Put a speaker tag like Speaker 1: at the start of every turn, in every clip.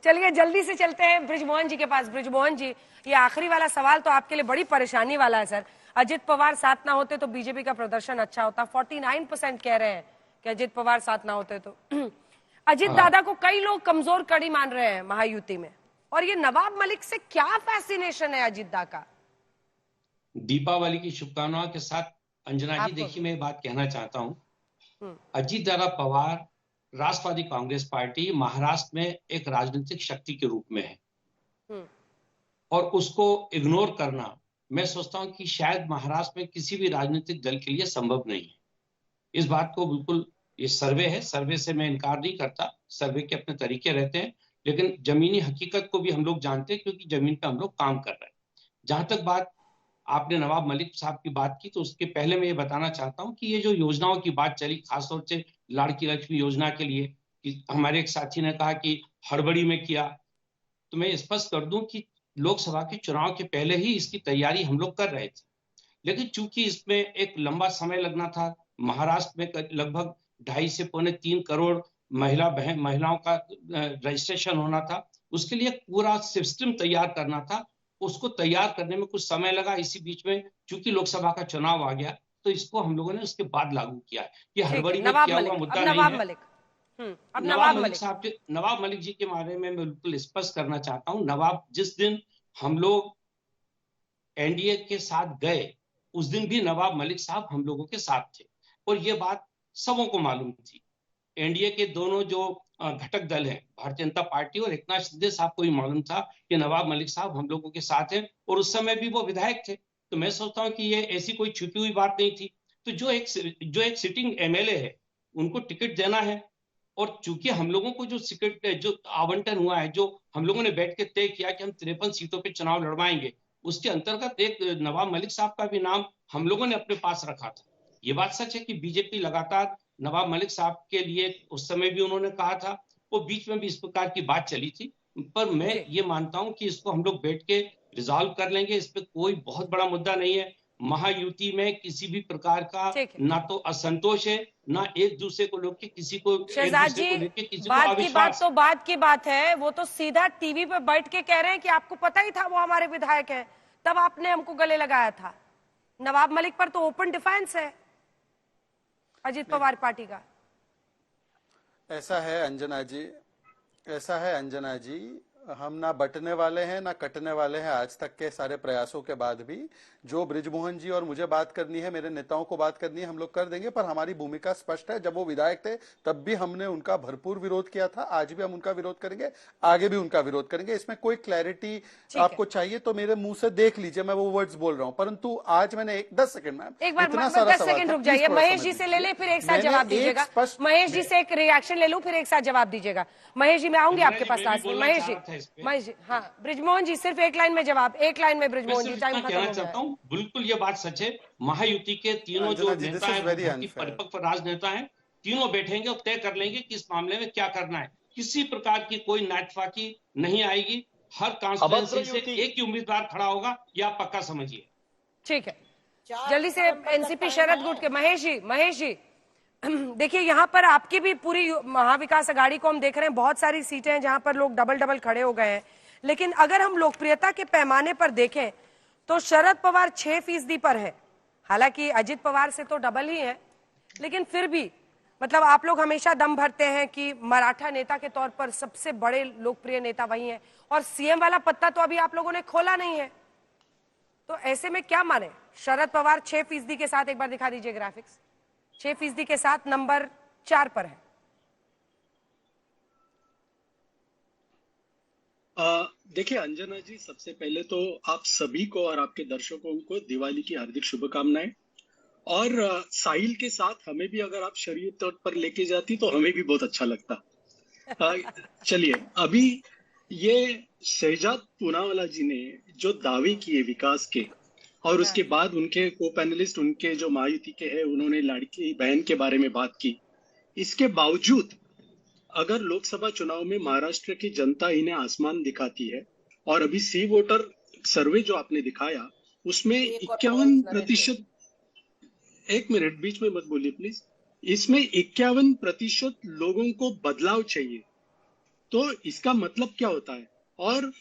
Speaker 1: चलिए जल्दी से चलते हैं ब्रिजमोहन जी के पास। ब्रिजमोहन जी, ये आखिरी वाला सवाल तो आपके लिए बड़ी परेशानी वाला है सर। अजित पवार साथ ना होते तो बीजेपी का प्रदर्शन अच्छा होता। 49% कह रहे हैं कि अजित पवार साथ ना होते तो। अजित दादा को कई लोग कमजोर कड़ी मान रहे हैं महायुति में, और ये नवाब मलिक से क्या फैसिनेशन है अजित दा का?
Speaker 2: दीपावली की शुभकामनाओं के साथ अंजना जी, देखिए मैं बात कहना चाहता हूं, अजित दादा पवार राष्ट्रवादी कांग्रेस पार्टी महाराष्ट्र में एक राजनीतिक शक्ति के रूप में है, और उसको इग्नोर करना मैं सोचता हूं कि शायद महाराष्ट्र में किसी भी राजनीतिक दल के लिए संभव नहीं है। इस बात को बिल्कुल, ये सर्वे है, सर्वे से मैं इनकार नहीं करता, सर्वे के अपने तरीके रहते हैं, लेकिन जमीनी हकीकत को भी हम लोग जानते हैं क्योंकि जमीन पे हम लोग काम कर रहे हैं। जहां तक बात आपने नवाब मलिक साहब की बात की, तो उसके पहले मैं ये बताना चाहता हूं कि ये जो योजनाओं की बात चली, खासतौर से लाड़की लक्ष्मी योजना के लिए, कि हमारे एक साथी ने कहा कि हड़बड़ी में किया, तो मैं स्पष्ट कर दूं कि लोकसभा के चुनाव के पहले ही इसकी तैयारी हम लोग कर रहे थे, लेकिन चूंकि इसमें एक लंबा समय लगना था, महाराष्ट्र में लगभग 2.5 से 3 करोड़ महिलाओं का रजिस्ट्रेशन होना था, उसके लिए पूरा सिस्टम तैयार करना था, उसको तैयार करने में कुछ समय लगा। इसी बीच में चूंकि लोकसभा का चुनाव आ गया, तो इसको हम लोगों ने उसके बाद लागू किया है। ये हड़बड़ी में किया हुआ मुद्दा नहीं है। नवाब मलिक जी के बारे में मैं बिल्कुल स्पष्ट करना चाहता हूँ। नवाब, जिस दिन हम लोग एनडीए के साथ गए, उस दिन भी नवाब मलिक साहब हम लोगों के साथ थे, और ये बात सबों को मालूम थी। एनडीए के दोनों जो घटक दल हैं, भारतीय जनता पार्टी और एकनाथ शिंदे साहब को भी मालूम था कि नवाब मलिक साहब हम लोगों के साथ हैं, और उस समय भी वो विधायक थे। तो मैं सोचता हूं कि ये ऐसी कोई छुपी हुई बात नहीं थी। तो जो एक सिटिंग एमएलए है, उनको टिकट देना है, और चूंकि हम लोगों को जो आवंटन हुआ है, जो हम लोगों ने बैठ के तय किया कि हम 53 सीटों पे चुनाव लड़वाएंगे, उसके अंतर्गत एक नवाब मलिक साहब का भी नाम हम लोगों ने अपने पास रखा था। ये बात सच है कि बीजेपी लगातार नवाब मलिक साहब के लिए उस समय भी उन्होंने कहा था, वो बीच में भी इस प्रकार की बात चली थी, पर मैं ये मानता हूं कि इसको हम लोग बैठ के रिजॉल्व कर लेंगे। इस पे कोई बहुत बड़ा मुद्दा नहीं है। महायुति में किसी भी प्रकार का ना तो असंतोष है, ना एक दूसरे को लेकर किसी को लेकर किसी को अविश्वास।
Speaker 1: तो बात की बात है, वो तो सीधा टीवी पे बैठ के कह रहे हैं कि आपको पता ही था वो हमारे विधायक हैं, तब आपने हमको गले लगाया था। नवाब मलिक पर तो ओपन डिफेंस है अजित पवार पार्टी का।
Speaker 3: ऐसा है अंजना जी, हम ना बटने वाले हैं ना कटने वाले हैं आज तक के सारे प्रयासों के बाद भी। जो ब्रिजमोहन जी और मुझे बात करनी है, मेरे नेताओं को बात करनी है, हम लोग कर देंगे, पर हमारी भूमिका स्पष्ट है। जब वो विधायक थे तब भी हमने उनका भरपूर विरोध किया था, आज भी हम उनका विरोध करेंगे, आगे भी उनका विरोध करेंगे। इसमें कोई क्लैरिटी आपको चाहिए तो मेरे मुंह से देख लीजिए, मैं वो वर्ड्स बोल रहा हूँ। परंतु आज मैंने 10 सेकंड में इतना सारा सवाल,
Speaker 1: रुक जाइए, महेश जी से ले ले, फिर एक साथ जवाब दीजिएगा। महेश जी से एक रिएक्शन ले लूं, फिर एक साथ जवाब दीजिएगा। महेश जी, मैं आऊंगी आपके पास लास्ट में। महेश जी, हाँ, ब्रिजमोहन जी सिर्फ एक लाइन में जवाब, एक लाइन में ब्रिजमोहन जी, टाइम खत्म हो गया है।
Speaker 2: बिल्कुल ये बात सच है। महायुति के तीनों जो नेता हैं, परिपक्व राजनेता हैं, तीनों बैठेंगे और तय कर लेंगे कि इस मामले में क्या करना है। किसी प्रकार की कोई नाटफाकी नहीं आएगी। हर कॉन्स्टिट्यूएंसी से एक ही उम्मीदवार खड़ा होगा, यह आप पक्का समझिए।
Speaker 1: ठीक है, जल्दी से एनसीपी शरद गुट के महेश जी देखिए, यहाँ पर आपकी भी पूरी महाविकास अघाड़ी को हम देख रहे हैं, बहुत सारी सीटें हैं जहां पर लोग डबल खड़े हो गए हैं। लेकिन अगर हम लोकप्रियता के पैमाने पर देखें तो शरद पवार 6% पर है। हालांकि अजित पवार से तो डबल ही है, लेकिन फिर भी मतलब आप लोग हमेशा दम भरते हैं कि मराठा नेता के तौर पर सबसे बड़े लोकप्रिय नेता वही हैं, और सीएम वाला पत्ता तो अभी आप लोगों ने खोला नहीं है। तो ऐसे में क्या माने? शरद पवार 6% के साथ, एक बार दिखा दीजिए ग्राफिक्स, 6% के साथ नंबर 4 पर है।
Speaker 4: देखिए अंजना जी, सबसे पहले तो आप सभी को और आपके दर्शकों को दिवाली की हार्दिक शुभकामनाएं। और साहिल के साथ हमें भी अगर आप शरीर तौर पर लेके जाती तो हमें भी बहुत अच्छा लगता। चलिए, अभी ये शहजाद पूनावाला जी ने जो दावे किए विकास के, और उसके बाद उनके को पैनलिस्ट, उनके जो महायुति के हैं, उन्होंने लड़की बहन के बारे में बात की। इसके बावजूद अगर लोकसभा चुनाव में महाराष्ट्र की जनता इन्हें आसमान दिखाती है, और अभी सी वोटर सर्वे जो आपने दिखाया उसमें 51%, एक मिनट बीच में मत बोलिए प्लीज, इसमें 51% लोगों को बदलाव चाहिए। तो इसका मतलब क्या होता है? और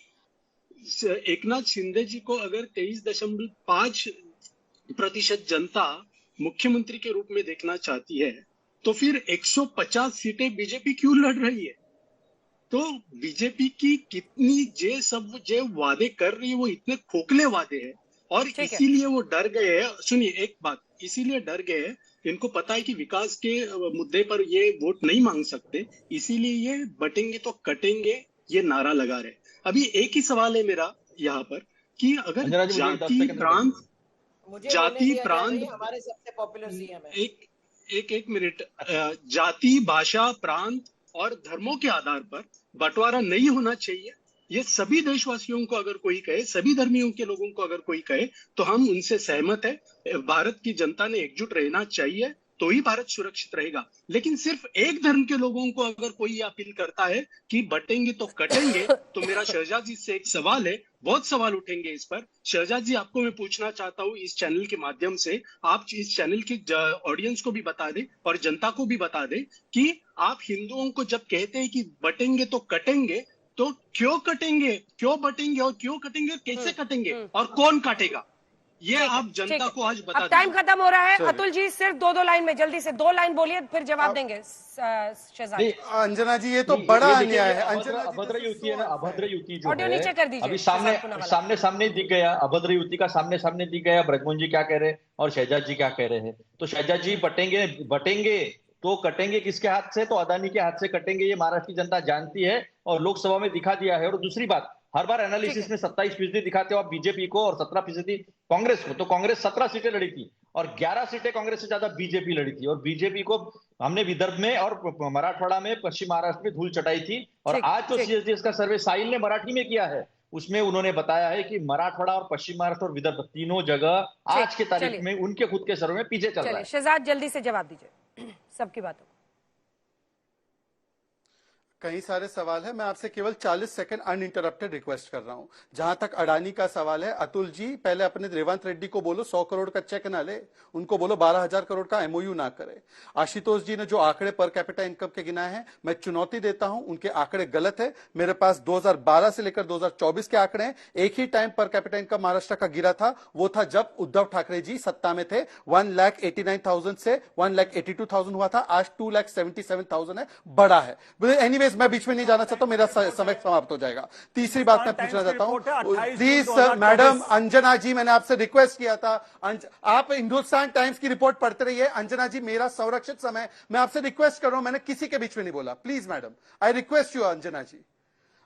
Speaker 4: एकनाथ शिंदे जी को अगर 23.5% जनता मुख्यमंत्री के रूप में देखना चाहती है, तो फिर 150 सीटें बीजेपी क्यों लड़ रही है? तो बीजेपी की कितनी जे वादे कर रही है वो इतने खोखले वादे हैं, और इसीलिए वो डर गए हैं। सुनिए एक बात, इसीलिए डर गए हैं, इनको पता है कि विकास के मुद्दे पर ये वोट नहीं मांग सकते, इसीलिए ये बटेंगे तो कटेंगे ये नारा लगा रहे। अभी एक ही सवाल है मेरा यहाँ पर कि अगर जाति प्रांत
Speaker 5: हमारे सबसे पॉपुलर सीएम है,
Speaker 4: एक मिनट, जाति, भाषा, प्रांत और धर्मों के आधार पर बंटवारा नहीं होना चाहिए, ये सभी देशवासियों को अगर कोई कहे, सभी धर्मियों के लोगों को अगर कोई कहे, तो हम उनसे सहमत है। भारत की जनता ने एकजुट रहना चाहिए, तो ही भारत सुरक्षित रहेगा। लेकिन सिर्फ एक धर्म के लोगों को अगर कोई अपील करता है कि बटेंगे तो कटेंगे, तो मेरा शहजाद जी से एक सवाल है, बहुत सवाल उठेंगे इस पर। शहजाद जी, आपको मैं पूछना चाहता हूँ इस चैनल के माध्यम से, आप इस चैनल की ऑडियंस को भी बता दें और जनता को भी बता दें कि आप हिंदुओं को जब कहते हैं कि बटेंगे तो कटेंगे, तो क्यों कटेंगे, क्यों बटेंगे और क्यों कटेंगे, कैसे कटेंगे और कौन काटेगा, ये आप जनता को आज बता दीजिए।
Speaker 1: टाइम खत्म हो रहा है। अतुल जी सिर्फ दो लाइन में जल्दी से 2 लाइन बोलिए, फिर जवाब देंगे शहजाद।
Speaker 3: अंजना जी, ये तो बड़ा अन्याय है।
Speaker 6: अभद्र युति है ना, अभद्र युति जो
Speaker 1: ऑडियो नीचे कर दीजिए।
Speaker 6: अभी सामने दिख गया, अभद्र युति का सामने दिख गया, ब्रजमोहन जी क्या कह रहे हैं और शहजाद जी क्या कह रहे हैं। तो शहजाद जी बटेंगे तो कटेंगे किसके हाथ से? तो अदानी के हाथ से कटेंगे, ये महाराष्ट्र की जनता जानती है और लोकसभा में दिखा दिया है। और दूसरी बात, हर बार एनालिसिस में 27% दिखाते हो आप बीजेपी को और 17% कांग्रेस को। तो कांग्रेस 17 सीटें लड़ी थी और 11 सीटें कांग्रेस से ज्यादा बीजेपी लड़ी थी, और बीजेपी को हमने विदर्भ में और मराठवाड़ा में, पश्चिम महाराष्ट्र में धूल चटाई थी। और आज तो सीएसडीएस का सर्वे साहिल ने मराठी में किया है, उसमें उन्होंने बताया है कि मराठवाड़ा और पश्चिम महाराष्ट्र और विदर्भ तीनों जगह आज के तारीख में उनके खुद के सर्वे में पीछे चल रहा है।
Speaker 1: शहजाद जल्दी से जवाब दीजिए सबकी बातों।
Speaker 3: कई सारे सवाल है, मैं आपसे केवल 40 सेकंड अनइंटरप्टेड रिक्वेस्ट कर रहा हूं। जहां तक अडानी का सवाल है, अतुल जी पहले अपने रेवंत रेड्डी को बोलो 100 करोड़ का चेक ना ले, उनको बोलो 12,000 करोड़ का एमओयू ना करे। आशुतोष जी ने जो आंकड़े पर कैपिटा इनकम के गिनाए हैं, मैं चुनौती देता हूं, उनके आंकड़े गलत है। मेरे पास 2012 से लेकर 2024 के आंकड़े हैं। एक ही time per capita income Maharashtra का गिरा था, वो था जब उद्धव ठाकरे जी सत्ता में थे। 1,89,000 से 1,82,000 हुआ था, आज 2,77,000 है, बड़ा है। एनीवेज मैं बीच में नहीं जाना चाहता, मेरा समय समाप्त हो जाएगा। तीसरी बात मैं पूछना चाहता हूं, प्लीज मैडम अंजना जी, मैंने आपसे रिक्वेस्ट किया था, आप हिंदुस्तान टाइम्स की रिपोर्ट पढ़ते रहिए। अंजना जी, मेरा संरक्षित समय, मैं आपसे रिक्वेस्ट कर रहा हूं, मैंने किसी के बीच में नहीं बोला। Please madam, I request you Anjana ji.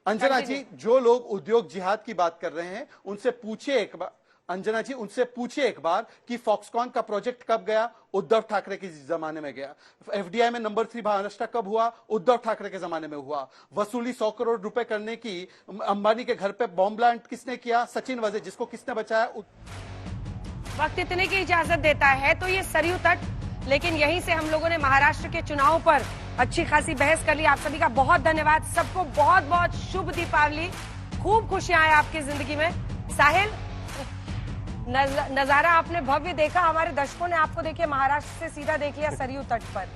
Speaker 3: Anjana ji, जो लोग उद्योग जिहाद की बात कर रहे हैं, उनसे पूछिए एक बार, अंजना जी उनसे पूछिए एक बार कि फॉक्सकॉन का प्रोजेक्ट कब गया? उद्धव ठाकरे के जमाने में गया। एफडीआई में नंबर 3 महाराष्ट्र कब हुआ? उद्धव ठाकरे के जमाने में हुआ। वसूली 100 करोड़ रुपए करने की अंबानी के घर पे बॉम्ब प्लांट किसने किया? सचिन वजे, जिसको किसने बचाया?
Speaker 1: वक्त इतने की इजाजत देता है तो ये सरयू तट, लेकिन यहीं से हम लोगों ने महाराष्ट्र के चुनाव पर अच्छी खासी बहस कर ली। आप सभी का बहुत धन्यवाद, सबको बहुत बहुत शुभ दीपावली, खूब खुशियां आए आपकी जिंदगी में। साहिल, नजारा आपने भव्य देखा, हमारे दर्शकों ने आपको देखिए महाराष्ट्र से सीधा देख लिया सरयू तट पर।